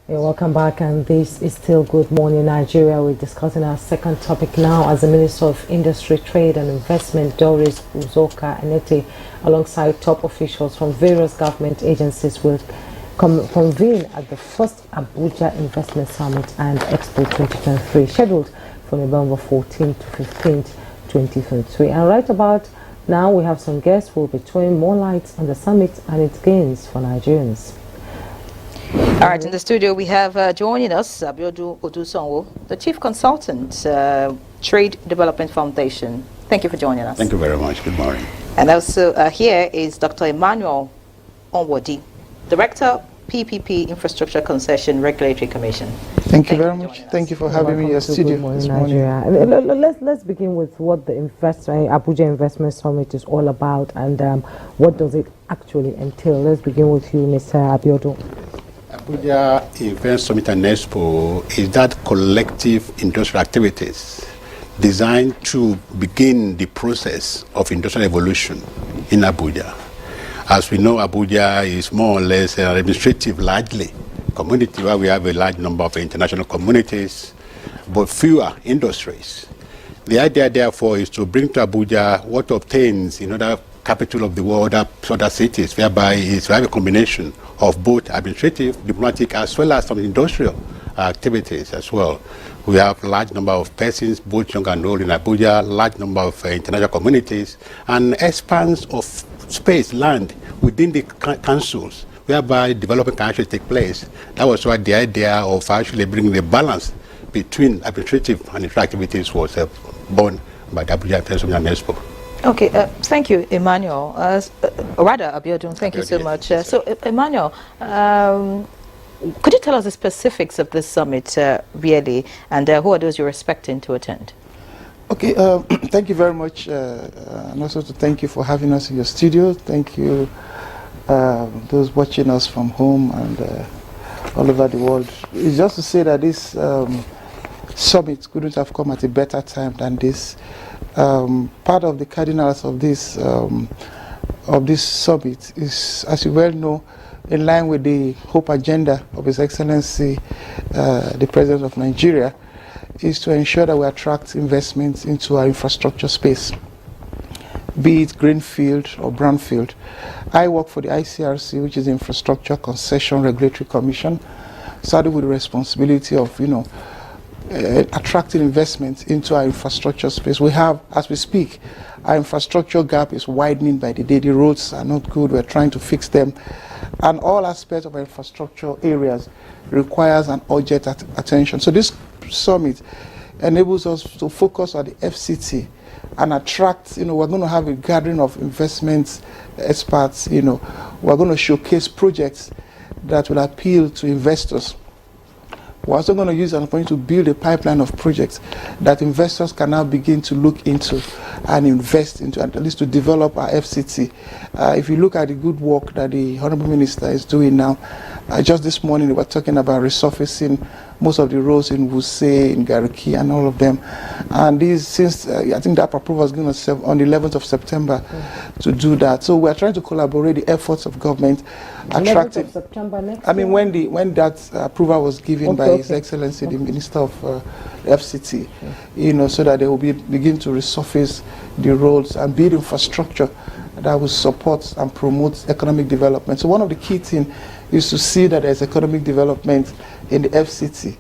Yeah, welcome back, and this is still Good Morning Nigeria. We're discussing our second topic now as the Minister of Industry, Trade and Investment, Doris Uzoka Enete, alongside top officials from various government agencies, will convene at the first Abuja Investment Summit and Expo 2023, scheduled for November 14th to 15th, 2023. And right about now, we have some guests who will be throwing more light on the summit and its gains for Nigerians. All right, in the studio we have joining us Abiodun Odusonwo, the Chief Consultant, Trade Development Foundation. Thank you for joining us. Thank you very much. Good morning. And also here is Dr. Emmanuel Onwodi, Director, PPP Infrastructure Concession Regulatory Commission. Thank you very much. Thank you for having me in your studio this morning. Let's begin with what the Abuja Investment Summit is all about, and what does it actually entail. Let's begin with you, Mr. Abiodun. Abuja Investment Summit and Expo is that collective industrial activities designed to begin the process of industrial evolution in Abuja. As we know, Abuja is more or less an administrative, largely community where we have a large number of international communities, but fewer industries. The idea, therefore, is to bring to Abuja what obtains in other capital of the world, other cities, whereby it's a combination of both administrative, diplomatic, as well as some industrial activities as well. We have a large number of persons, both young and old, in Abuja, large number of international communities, and expanse of space, land within the councils, whereby development can actually take place. That was why the idea of actually bringing the balance between administrative and industrial activities was born by the Abuja Investment Summit and Expo. Okay, thank you, Emmanuel. Rather, Abiodun, thank you so much. So, Emmanuel, could you tell us the specifics of this summit, really, and who are those you're expecting to attend? Okay, thank you very much, and also to thank you for having us in your studio. Thank you, those watching us from home and all over the world. It's just to say that this summit couldn't have come at a better time than this. Part of the cardinals of this summit is, as you well know, in line with the Hope Agenda of His Excellency, the President of Nigeria, is to ensure that we attract investments into our infrastructure space, be it greenfield or brownfield. I work for the ICRC, which is the Infrastructure Concession Regulatory Commission, started with the responsibility of, attracting investments into our infrastructure space. We have, as we speak, our infrastructure gap is widening by the day. The roads are not good. We're trying to fix them. And all aspects of our infrastructure areas requires an urgent attention. So this summit enables us to focus on the FCT and attract, we're going to have a gathering of investment experts, we're going to showcase projects that will appeal to investors. We're also going to use an opportunity to build a pipeline of projects that investors can now begin to look into and invest into, and at least to develop our FCT. If you look at the good work that the Honorable Minister is doing now, just this morning we were talking about resurfacing most of the roads in Wuse, in Gariki, and all of them. And these, since I think that approval is going to serve on the 11th of September to do that. So we're trying to collaborate the efforts of government, attracting. 11th of September next year? When that approval was given by His Excellency, the Minister of FCT, so that they will begin to resurface the roads and build infrastructure that will support and promote economic development. So one of the key things is to see that there's economic development in the FCT.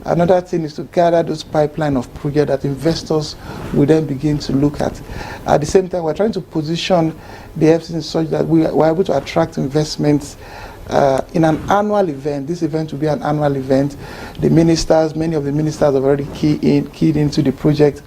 Another thing is to gather those pipeline of projects that investors will then begin to look at. At the same time, we're trying to position the FCT such that we are able to attract investments in an annual event. This event will be an annual event. The ministers, many of the ministers have already keyed into the project.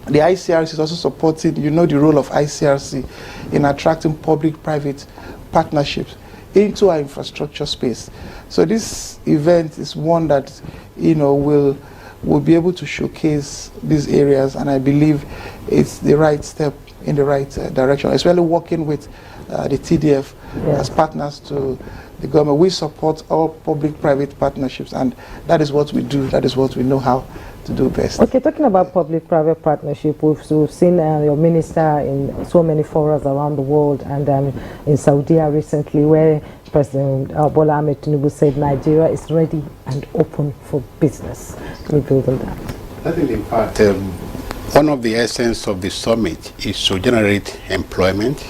The ICRC is also supporting, the role of ICRC in attracting public-private partnerships into our infrastructure space. So this event is one that, will be able to showcase these areas, and I believe it's the right step in the right direction, especially working with the TDF as partners to the government. We support all public-private partnerships, and that is what we do. That is what we know how to do best. Okay, talking about public-private partnership, we've seen your minister in so many forums around the world, and in Saudi recently, where President Bola Ahmed Tinubu said Nigeria is ready and open for business. Can we build on that? I think, in fact, one of the essence of the summit is to generate employment.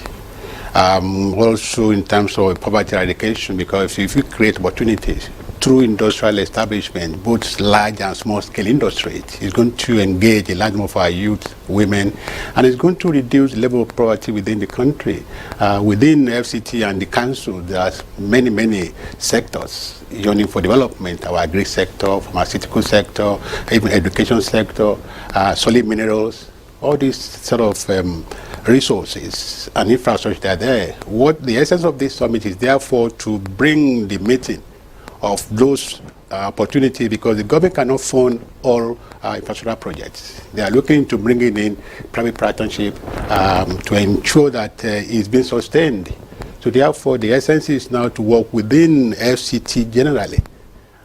Also in terms of poverty eradication, because if you create opportunities through industrial establishment, both large and small scale industries, it's going to engage a large number of our youth, women, and it's going to reduce the level of poverty within the country. Within FCT and the council, there are many sectors yearning for development: our agri sector, pharmaceutical sector, even education sector, solid minerals, all these sort of resources and infrastructure that are there. What the essence of this summit is therefore to bring the meeting of those opportunities, because the government cannot fund all infrastructure projects. They are looking to bringing in private partnership to ensure that it's being sustained. So therefore, the essence is now to work within FCT generally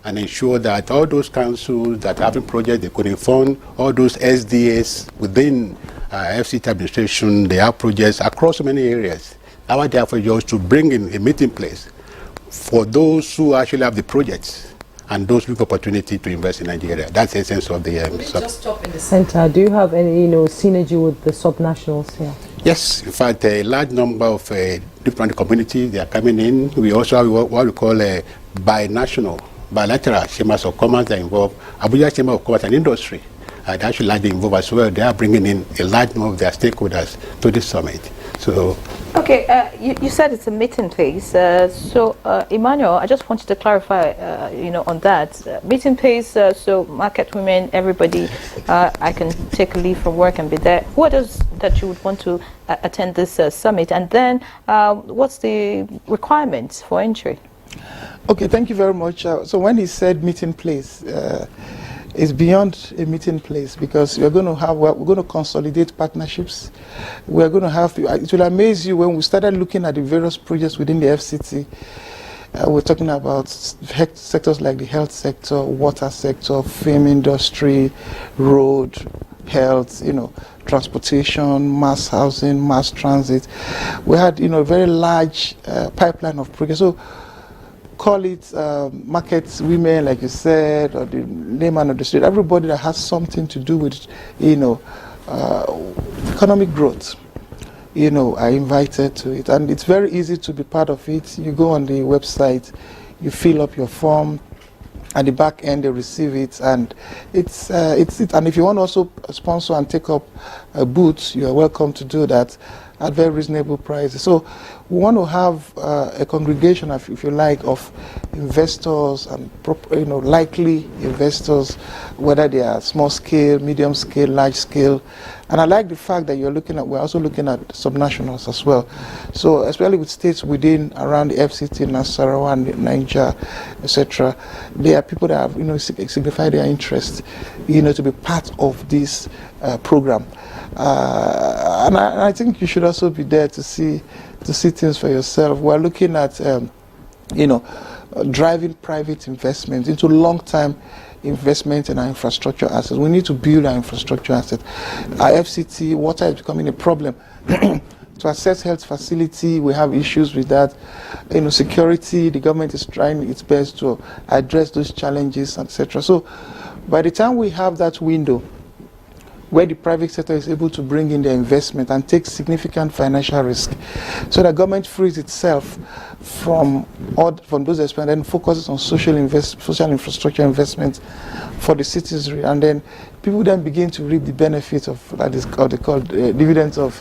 and ensure that all those councils that are having projects, they could fund all those SDAs within FCT administration. They have projects across many areas. Our therefore is to bring in a meeting place for those who actually have the projects and those with opportunity to invest in Nigeria. That's the essence of the just stop in the center. Do you have any synergy with the subnationals here? Yes, in fact, a large number of different communities, they are coming in. We also have what we call a bilateral chambers of commerce that involve Abuja Chamber of Commerce and Industry. They actually largely involved as well. They are bringing in a large number of their stakeholders to this summit. So, okay, you said it's a meeting place. So, Emmanuel, I just wanted to clarify, on that. Meeting place, so market women, everybody, I can take a leave from work and be there. What is that you would want to attend this summit? And then, what's the requirements for entry? Okay, thank you very much. So when he said meeting place, it's beyond a meeting place, because we're going to consolidate partnerships. We're going to have, it will amaze you when we started looking at the various projects within the FCT. We're talking about sectors like the health sector, water sector, film industry, road, health, transportation, mass housing, mass transit. We had, a very large pipeline of projects. So call it market women, like you said, or the layman of the street, everybody that has something to do with, economic growth, are invited to it. And it's very easy to be part of it. You go on the website, you fill up your form, at the back end they receive it, and it's it. And if you want to also sponsor and take up a booth, you are welcome to do that at very reasonable prices. So we want to have a congregation, if you like, of investors and likely investors, whether they are small scale, medium scale, large scale. And I like the fact that we're also looking at subnationals as well. So especially with states around the FCT, Nasarawa and Niger, etc. There are people that have signified their interest, to be part of this program. And I think you should also be there to see things for yourself. We're looking at driving private investment into long-term investment in our infrastructure assets. We need to build our infrastructure assets. Our FCT, water is becoming a problem. To access health facility, we have issues with that. Security, the government is trying its best to address those challenges, etc. So by the time we have that window where the private sector is able to bring in their investment and take significant financial risk, so the government frees itself from those expenses and focuses on social infrastructure investment for the citizenry, and then people then begin to reap the benefits of that is called dividends of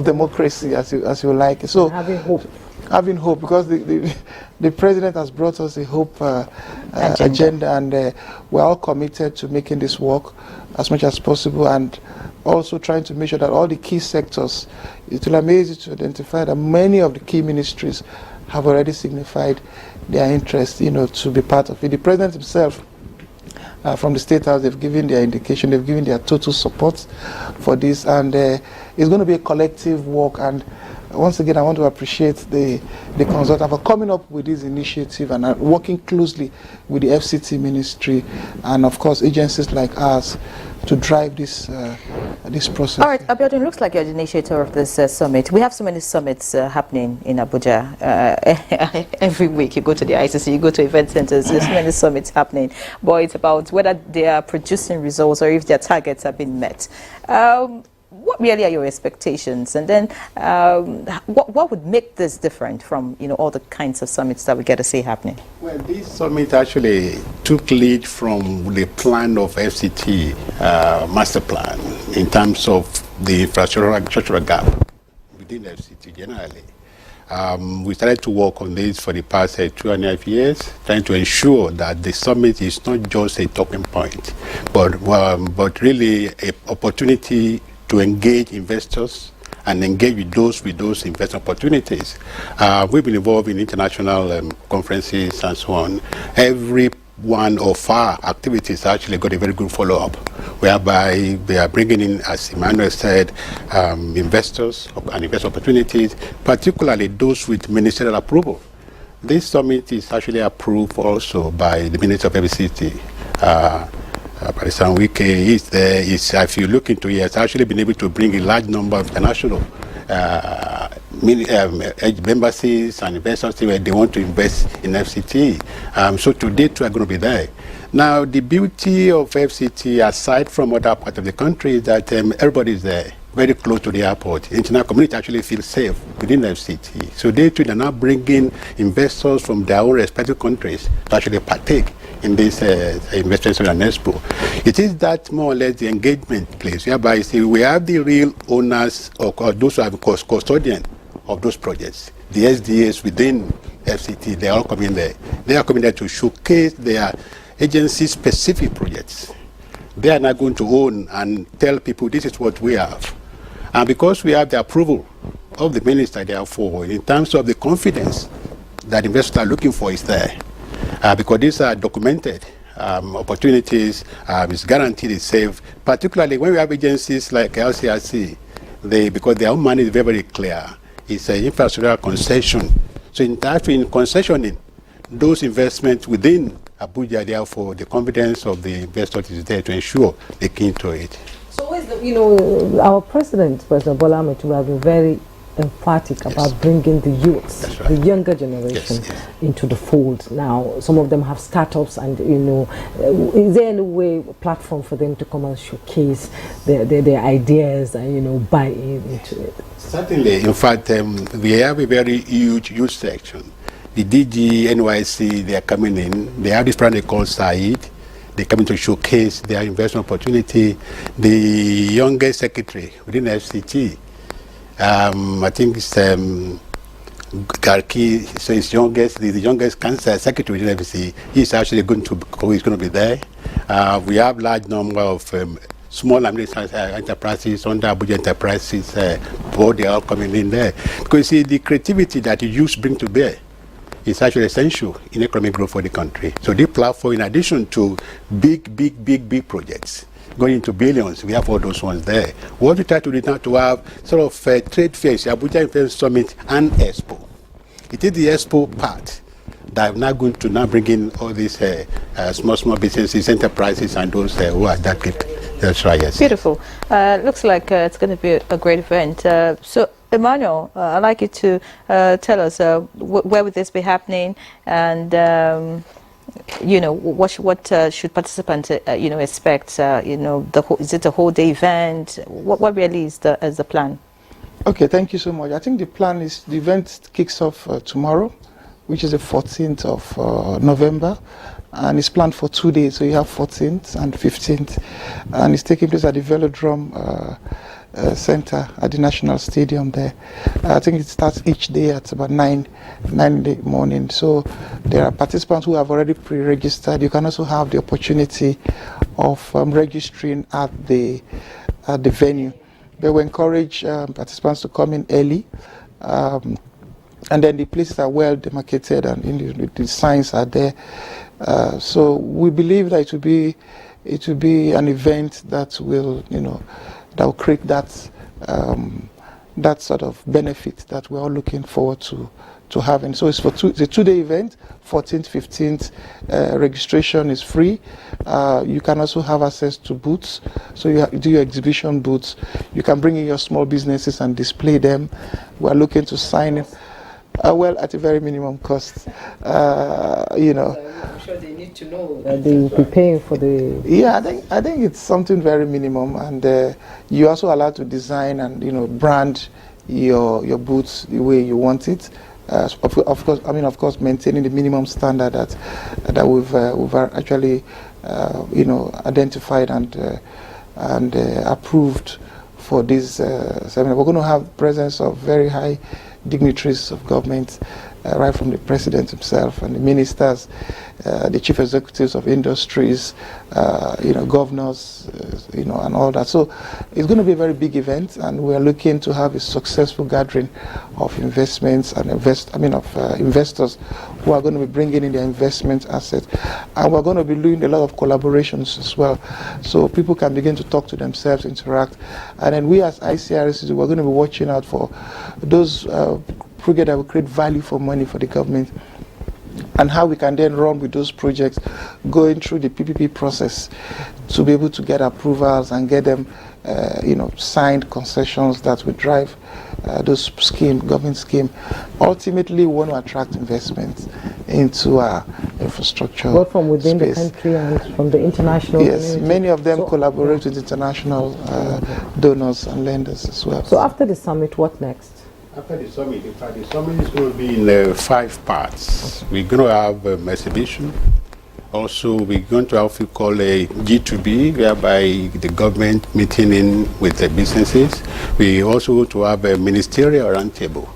democracy, as you like. So having hope, because the president has brought us a hope agenda, and we're all committed to making this work as much as possible, and also trying to make sure that all the key sectors, it will amaze you to identify that many of the key ministries have already signified their interest, to be part of it. The president himself, from the State House, they've given their indication, they've given their total support for this, and it's going to be a collective work, and once again, I want to appreciate the consultant for coming up with this initiative and working closely with the FCT ministry and, of course, agencies like ours to drive this process. All right, Abiodun, looks like you're the initiator of this summit. We have so many summits happening in Abuja. Every week you go to the ICC, you go to event centers, there's so many summits happening. But it's about whether they are producing results or if their targets have been met. What really are your expectations? And then what would make this different from all the kinds of summits that we get to see happening? Well, this summit actually took lead from the plan of FCT master plan in terms of the infrastructural gap within FCT generally. We started to work on this for the past 2.5 years, trying to ensure that the summit is not just a talking point, but really an opportunity to engage investors and engage with those investment opportunities. We've been involved in international conferences and so on. Every one of our activities actually got a very good follow-up, whereby we are bringing in, as Emmanuel said, investors and investment opportunities, particularly those with ministerial approval. This summit is actually approved also by the Minister of FCT. President Wike is there. If you look into it, it's actually been able to bring a large number of international embassies and investors where they want to invest in FCT. So today too are going to be there. Now the beauty of FCT, aside from other parts of the country, is that everybody is there, very close to the airport. The international community actually feels safe within FCT. So they too are now bringing investors from their own respective countries to actually partake in this investment and expo. It is that more or less the engagement place, whereby we have the real owners or those who are custodian of those projects. The SDAs within FCT, they are all coming there. They are coming there to showcase their agency-specific projects. They are not going to own and tell people this is what we have. And because we have the approval of the minister, therefore, in terms of the confidence that investors are looking for is there. Because these are documented opportunities, it's guaranteed it's safe, particularly when we have agencies like LCRC, because their own money is very, very clear. It's an infrastructure concession. So in concessioning those investments within Abuja, therefore, the confidence of the investors is there to ensure they key to it. So, our President Bola Ahmed Tinubu, have been very emphatic about bringing the youths, the younger generation, into the fold. Now, some of them have startups, and is there any way, platform for them to come and showcase their ideas and buy into it? Certainly. In fact, we have a very huge youth section. The DG, NYC, they are coming in. They have this program called Said. They come in to showcase their investment opportunity. The youngest secretary within FCT, I think it's Garki, so his the youngest council secretary within FCT. He's actually going to be there. We have large number of small and medium enterprises under Abuja Enterprises board. They are all coming in there because you see the creativity that you youth bring to bear is actually essential in economic growth for the country. So this platform, in addition to big projects going into billions, we have all those ones there. What we try to do now to have sort of trade fairs, Abuja Investment Summit and Expo. It is the Expo part that I'm now going to bring in all these small businesses, enterprises, and those who are that good. That's right, yes. Beautiful. Looks like it's going to be a great event. So, Emmanuel, I'd like you to tell us where would this be happening, and what should participants expect? Is it a whole day event? What really is the plan? Okay, thank you so much. I think the plan is the event kicks off tomorrow, which is the 14th of November, and it's planned for 2 days. So you have 14th and 15th, and it's taking place at the Velodrome Center at the National Stadium there. I think it starts each day at about 9 in the morning. So there are participants who have already pre-registered. You can also have the opportunity of registering at the venue. But we encourage participants to come in early. And then the places are well demarcated, and the signs are there. So we believe that it will be an event that will, that will create that that sort of benefit that we're all looking forward to having. So it's it's a 2-day event, 14th, 15th. Registration is free. You can also have access to booths. So you do your exhibition booths. You can bring in your small businesses and display them. We're looking to sign it. Well, at a very minimum cost, you know. I'm sure they need to know that they will be paying for the... Yeah, I think it's something very minimum, and you're also allowed to design and, you know, brand your booths the way you want it. Of course, maintaining the minimum standard that we've actually, you know, identified and approved for this seminar. We're going to have presence of very high dignitaries of government, right from the president himself and the ministers, the chief executives of industries, you know, governors, you know, and all that. So it's going to be a very big event, and we're looking to have a successful gathering of investments and investors who are going to be bringing in their investment assets, and we're going to be doing a lot of collaborations as well, so people can begin to talk to themselves, interact, and then we as ICRC, we're going to be watching out for those projects that will create value for money for the government, and how we can then run with those projects, going through the PPP process to be able to get approvals and get them, you know, signed concessions that will drive those government scheme. Ultimately, we want to attract investments into our infrastructure. Both from within space. the country and from the international Yes, community. many of them collaborate with international donors and lenders as well. So after the summit, what next? After the summit, in fact, the summit is going to be in 5 parts. We're going to have an exhibition. Also, we're going to have what we call a G2B, whereby the government meeting in with the businesses. We also want to have a ministerial roundtable,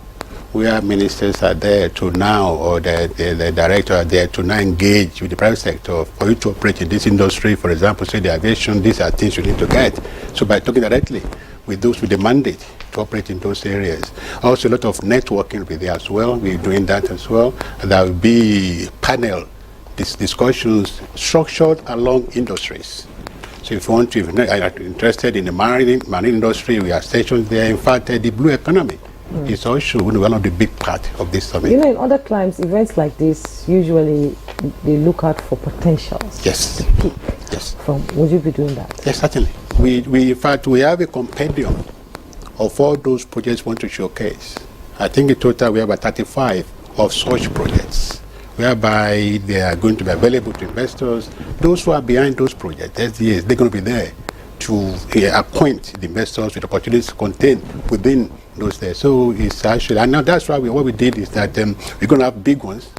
where ministers are there to now, or the director are there to now engage with the private sector for you to operate in this industry. For example, say the aviation, these are things you need to get. So by talking directly with those with the mandate to operate in those areas. Also a lot of networking will be there as well. We're doing that as well. And there will be panel discussions structured along industries. So if you want to, if you're interested in the marine industry, we have stations there. In fact, the blue economy is also one of the big part of this summit. You know, in other climes, events like this, usually they look out for potentials. Yes. To peak. Yes. Would you be doing that? Yes, certainly. We in fact, we have a compendium of all those projects we want to showcase. I think in total we have about 35 of such projects, whereby they are going to be available to investors. Those who are behind those projects, SDAs, they're going to be there to acquaint the investors with opportunities contained within those there. So it's actually, and now that's why what we did is that we're going to have big ones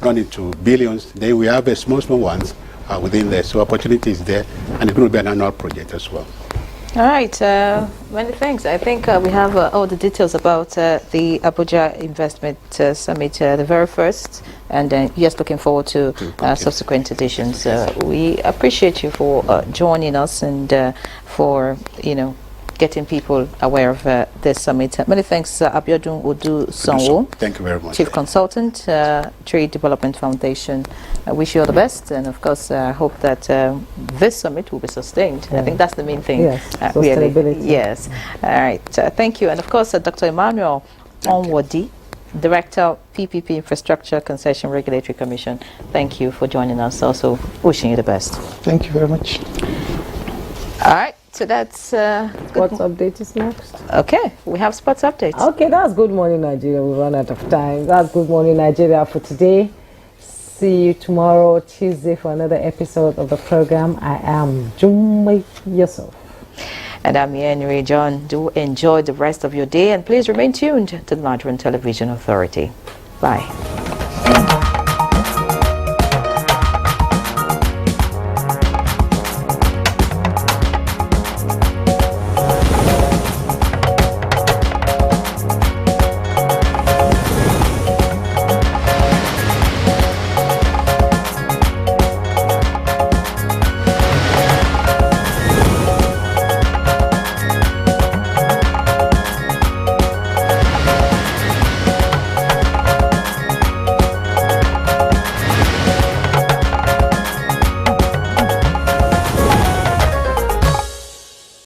run into billions. Then we have small ones within there. So opportunity is there, and it's going to be an annual project as well. All right, many thanks. I think we have all the details about the Abuja Investment Summit, the very first, and yes, looking forward to subsequent editions. We appreciate you for joining us and for, you know, getting people aware of this summit. Many thanks, Abiodun Odu Sanwo. Thank you very much. Chief Consultant, Trade Development Foundation. I wish you all the best, and of course, I hope that this summit will be sustained. Yeah. I think that's the main thing. Yes, really. sustainability. Yes. All right. Thank you, and of course, Dr. Emmanuel Onwadi, Director, PPP Infrastructure Concession Regulatory Commission. Thank you for joining us. Also, wishing you the best. Thank you very much. All right. So that's Sports update is next. okay. We have sports updates. Okay, that's Good Morning Nigeria. We run out of time. That's Good Morning Nigeria for today. See you tomorrow, Tuesday, for another episode of the program. I am Jummai Yusuf. And I'm Henry John. Do enjoy the rest of your day, and please remain tuned to the Nigerian Television Authority. Bye.